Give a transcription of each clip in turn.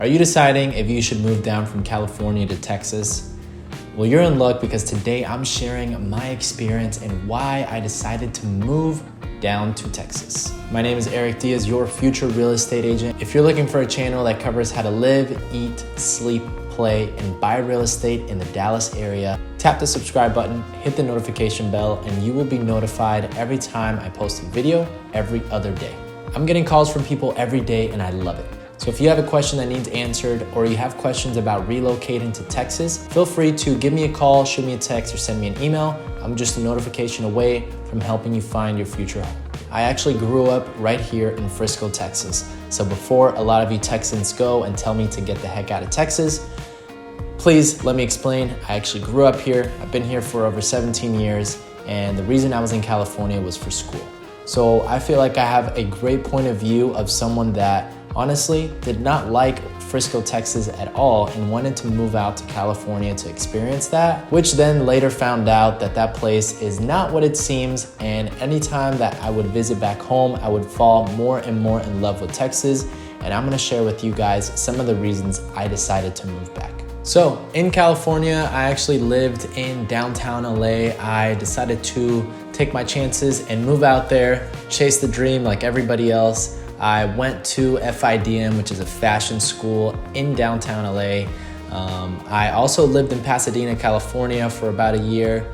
Are you deciding if you should move down from California to Texas? Well, you're in luck because today I'm sharing my experience and why I decided to move down to Texas. My name is Eric Diaz, your future real estate agent. If you're looking for a channel that covers how to live, eat, sleep, play, and buy real estate in the Dallas area, tap the subscribe button, hit the notification bell, and you will be notified every time I post a video every other day. I'm getting calls from people every day and I love it. So if you have a question that needs answered or you have questions about relocating to Texas, feel free to give me a call, shoot me a text, or send me an email. I'm just a notification away from helping you find your future home. I actually grew up right here in Frisco, Texas. So before a lot of you Texans go and tell me to get the heck out of Texas, please let me explain. I actually grew up here. I've been here for over 17 years. And the reason I was in California was for school. So I feel like I have a great point of view of someone that honestly did not like Frisco, Texas at all and wanted to move out to California to experience that, which then later found out that that place is not what it seems. And anytime that I would visit back home, I would fall more and more in love with Texas. And I'm gonna share with you guys some of the reasons I decided to move back. So in California, I actually lived in downtown LA. I decided to take my chances and move out there, chase the dream like everybody else. I went to FIDM, which is a fashion school in downtown LA. I also lived in Pasadena, California for about a year.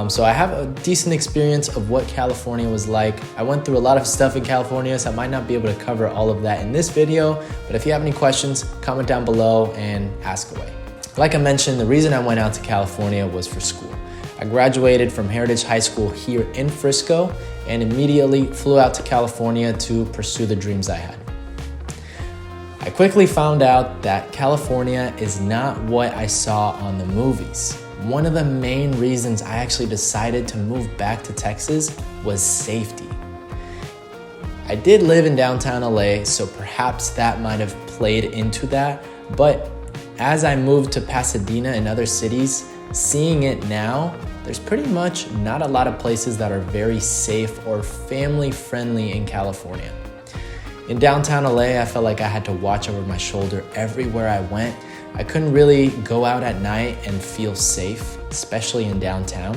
So I have a decent experience of what California was like. I went through a lot of stuff in California, so I might not be able to cover all of that in this video, but if you have any questions, comment down below and ask away. Like I mentioned, the reason I went out to California was for school. I graduated from Heritage High School here in Frisco and immediately flew out to California to pursue the dreams I had. I quickly found out that California is not what I saw on the movies. One of the main reasons I actually decided to move back to Texas was safety. I did live in downtown LA, so perhaps that might have played into that, but as I moved to Pasadena and other cities, seeing it now, there's pretty much not a lot of places that are very safe or family friendly in California. In downtown LA, I felt like I had to watch over my shoulder everywhere I went. I couldn't really go out at night and feel safe, especially in downtown.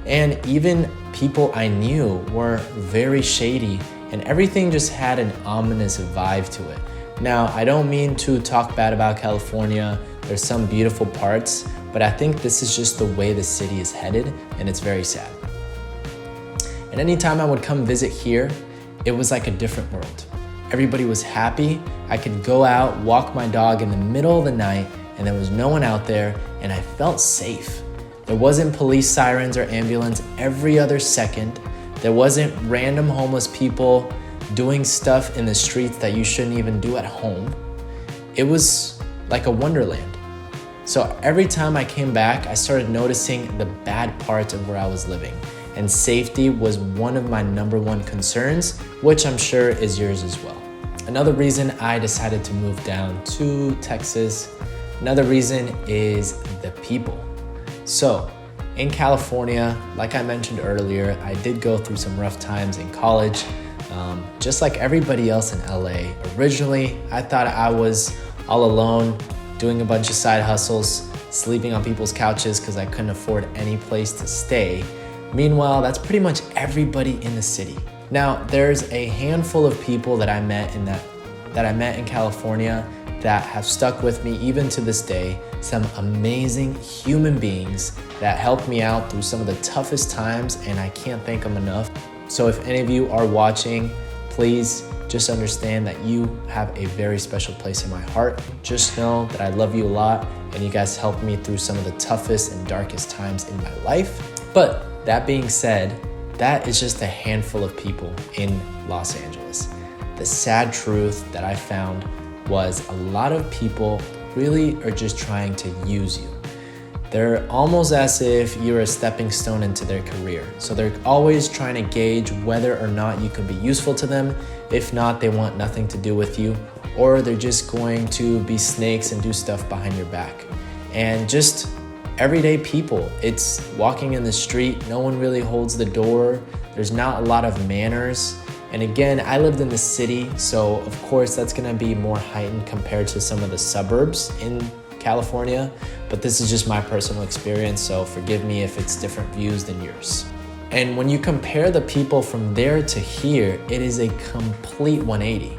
And even people I knew were very shady and everything just had an ominous vibe to it. Now, I don't mean to talk bad about California. There's some beautiful parts, but I think this is just the way the city is headed, and it's very sad. And anytime I would come visit here, it was like a different world. Everybody was happy. I could go out, walk my dog in the middle of the night, and there was no one out there, and I felt safe. There wasn't police sirens or ambulance every other second. There wasn't random homeless people doing stuff in the streets that you shouldn't even do at home. It was like a wonderland. So every time I came back, I started noticing the bad parts of where I was living. And safety was one of my #1 concerns, which I'm sure is yours as well. Another reason I decided to move down to Texas, another reason is the people. So in California, like I mentioned earlier, I did go through some rough times in college. Just like everybody else in LA. Originally, I thought I was all alone, doing a bunch of side hustles, sleeping on people's couches because I couldn't afford any place to stay. Meanwhile, that's pretty much everybody in the city. Now, there's a handful of people that I met in California that have stuck with me even to this day. Some amazing human beings that helped me out through some of the toughest times, and I can't thank them enough. So if any of you are watching, please just understand that you have a very special place in my heart. Just know that I love you a lot and you guys helped me through some of the toughest and darkest times in my life. But that being said, that is just a handful of people in Los Angeles. The sad truth that I found was a lot of people really are just trying to use you. They're almost as if you're a stepping stone into their career. So they're always trying to gauge whether or not you can be useful to them. If not, they want nothing to do with you, or they're just going to be snakes and do stuff behind your back. And just everyday people, it's walking in the street, no one really holds the door. There's not a lot of manners. And again, I lived in the city, so of course that's gonna be more heightened compared to some of the suburbs in California, but this is just my personal experience, so forgive me if it's different views than yours. And when you compare the people from there to here, it is a complete 180.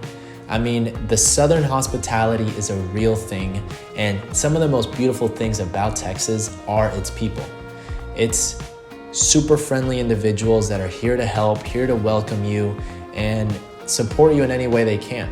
I mean, the Southern hospitality is a real thing, and some of the most beautiful things about Texas are its people. It's super friendly individuals that are here to help, here to welcome you, and support you in any way they can.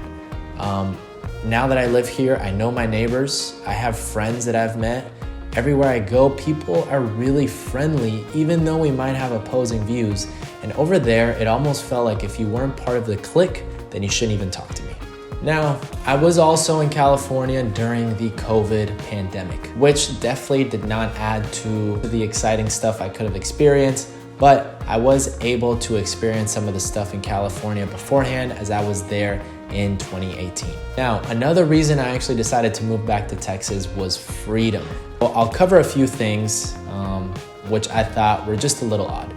Now that I live here, I know my neighbors, I have friends that I've met. Everywhere I go, people are really friendly, even though we might have opposing views. And over there, it almost felt like if you weren't part of the clique, then you shouldn't even talk to me. Now, I was also in California during the COVID pandemic, which definitely did not add to the exciting stuff I could have experienced, but I was able to experience some of the stuff in California beforehand as I was there in 2018. Now, another reason I actually decided to move back to Texas was freedom. Well, I'll cover a few things which I thought were just a little odd.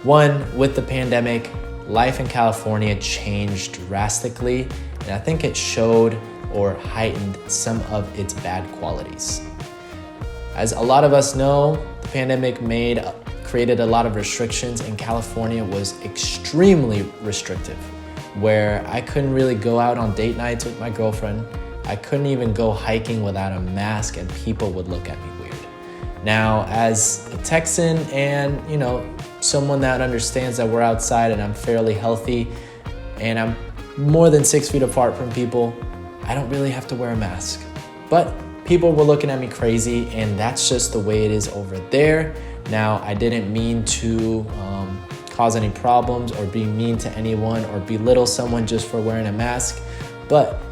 One, with the pandemic, life in California changed drastically, and I think it showed or heightened some of its bad qualities. As a lot of us know, the pandemic created a lot of restrictions, and California was extremely restrictive, where I couldn't really go out on date nights with my girlfriend. I couldn't even go hiking without a mask, and people would look at me weird. Now, as a Texan and, someone that understands that we're outside and I'm fairly healthy and I'm more than 6 feet apart from people, I don't really have to wear a mask. But people were looking at me crazy, and that's just the way it is over there. Now, I didn't mean to cause any problems or be mean to anyone or belittle someone just for wearing a mask, but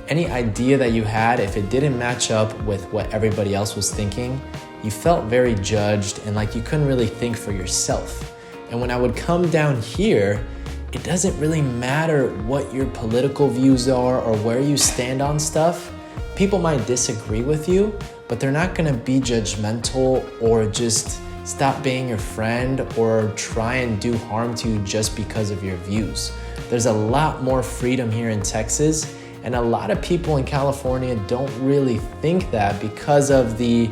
any idea that you had, if it didn't match up with what everybody else was thinking, you felt very judged and like you couldn't really think for yourself. And when I would come down here, it doesn't really matter what your political views are or where you stand on stuff. People might disagree with you, but they're not gonna be judgmental or just stop being your friend or try and do harm to you just because of your views. There's a lot more freedom here in Texas, and a lot of people in California don't really think that because of the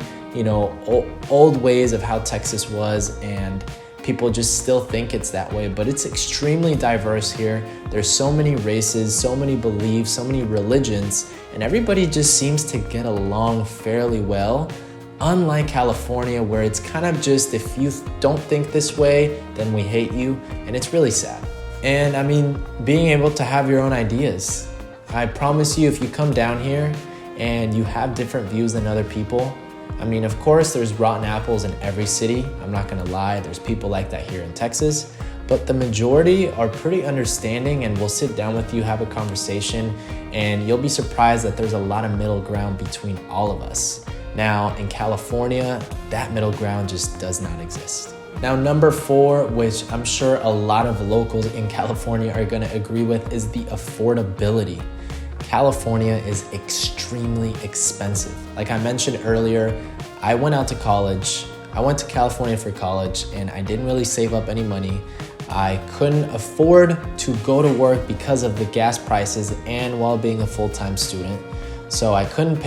old ways of how Texas was, and people just still think it's that way, but it's extremely diverse here. There's so many races, so many beliefs, so many religions, and everybody just seems to get along fairly well. Unlike California, where it's kind of just, if you don't think this way, then we hate you, and it's really sad. And I mean, being able to have your own ideas. I promise you, if you come down here and you have different views than other people, I mean, of course, there's rotten apples in every city. I'm not gonna lie, there's people like that here in Texas, but the majority are pretty understanding and will sit down with you, have a conversation, and you'll be surprised that there's a lot of middle ground between all of us. Now, in California, that middle ground just does not exist. Now, number 4, which I'm sure a lot of locals in California are gonna agree with, is the affordability. California is extremely expensive. Like I mentioned earlier, I went out to college. I went to California for college, and I didn't really save up any money. I couldn't afford to go to work because of the gas prices and while being a full-time student. So I couldn't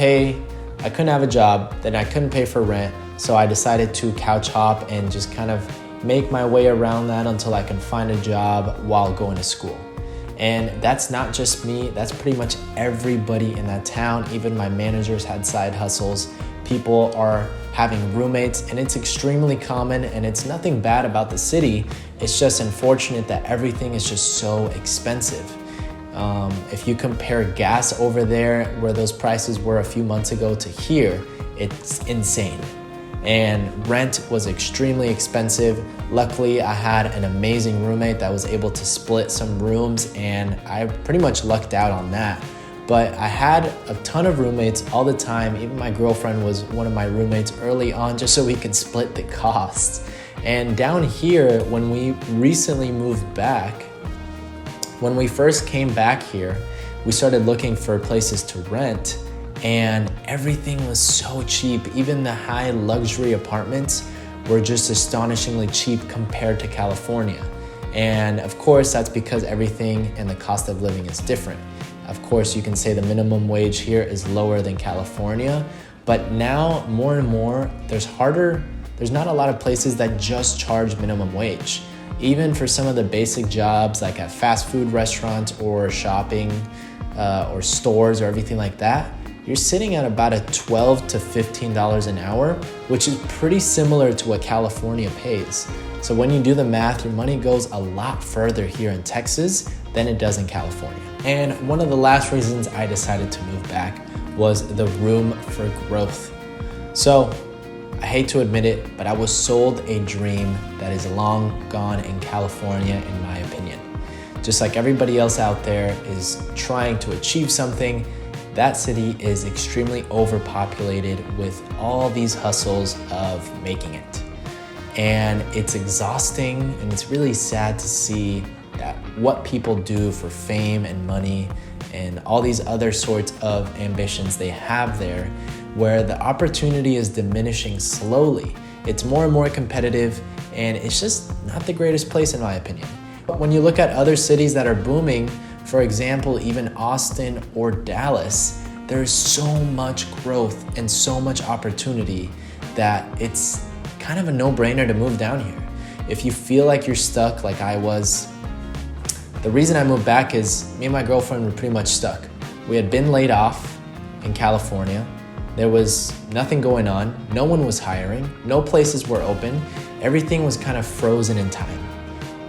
have a job, then I couldn't pay for rent. So I decided to couch hop and just kind of make my way around that until I can find a job while going to school. And that's not just me, that's pretty much everybody in that town. Even my managers had side hustles. People are having roommates, and it's extremely common, and it's nothing bad about the city. It's just unfortunate that everything is just so expensive. If you compare gas over there, where those prices were a few months ago, to here, it's insane. And rent was extremely expensive. Luckily, I had an amazing roommate that was able to split some rooms, and I pretty much lucked out on that. But I had a ton of roommates all the time. Even my girlfriend was one of my roommates early on, just so we could split the costs. And down here, when we recently moved back, when we first came back here, we started looking for places to rent, and everything was so cheap. Even the high luxury apartments were just astonishingly cheap compared to California. And of course, that's because everything and the cost of living is different. Of course, you can say the minimum wage here is lower than California, but now more and more, there's not a lot of places that just charge minimum wage. Even for some of the basic jobs like at fast food restaurants or shopping or stores or everything like that, you're sitting at about a $12 to $15 an hour, which is pretty similar to what California pays. So when you do the math, your money goes a lot further here in Texas than it does in California. And one of the last reasons I decided to move back was the room for growth. So I hate to admit it, but I was sold a dream that is long gone in California, in my opinion. Just like everybody else out there is trying to achieve something, that city is extremely overpopulated with all these hustles of making it. And it's exhausting, and it's really sad to see that what people do for fame and money and all these other sorts of ambitions they have there, where the opportunity is diminishing slowly. It's more and more competitive, and it's just not the greatest place in my opinion. But when you look at other cities that are booming, for example, even Austin or Dallas, there's so much growth and so much opportunity that it's kind of a no-brainer to move down here. If you feel like you're stuck like I was, the reason I moved back is me and my girlfriend were pretty much stuck. We had been laid off in California. There was nothing going on. No one was hiring. No places were open. Everything was kind of frozen in time.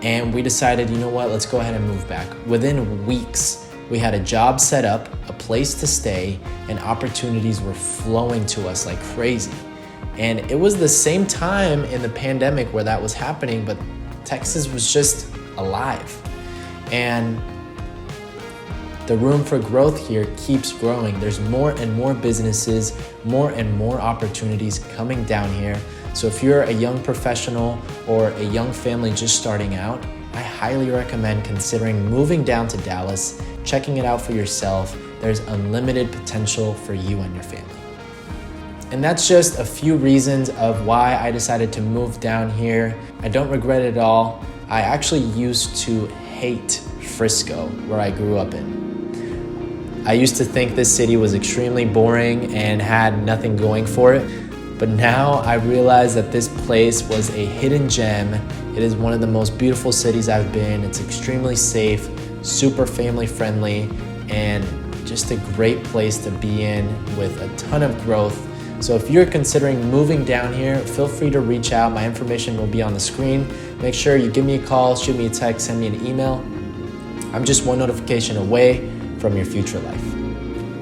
And we decided, you know what, let's go ahead and move back. Within weeks, we had a job set up, a place to stay, and opportunities were flowing to us like crazy. And it was the same time in the pandemic where that was happening, but Texas was just alive. And the room for growth here keeps growing. There's more and more businesses, more and more opportunities coming down here. So if you're a young professional or a young family just starting out, I highly recommend considering moving down to Dallas, checking it out for yourself. There's unlimited potential for you and your family. And that's just a few reasons of why I decided to move down here. I don't regret it at all. I actually used to hate Frisco, where I grew up in. I used to think this city was extremely boring and had nothing going for it. But now I realize that this place was a hidden gem. It is one of the most beautiful cities I've been. It's extremely safe, super family friendly, and just a great place to be in with a ton of growth. So if you're considering moving down here, feel free to reach out. My information will be on the screen. Make sure you give me a call, shoot me a text, send me an email. I'm just one notification away from your future life.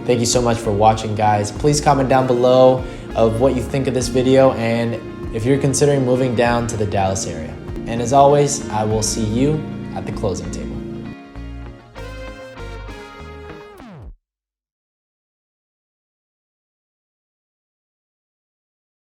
Thank you so much for watching, guys. Please comment down below of what you think of this video and if you're considering moving down to the Dallas area. And as always, I will see you at the closing table.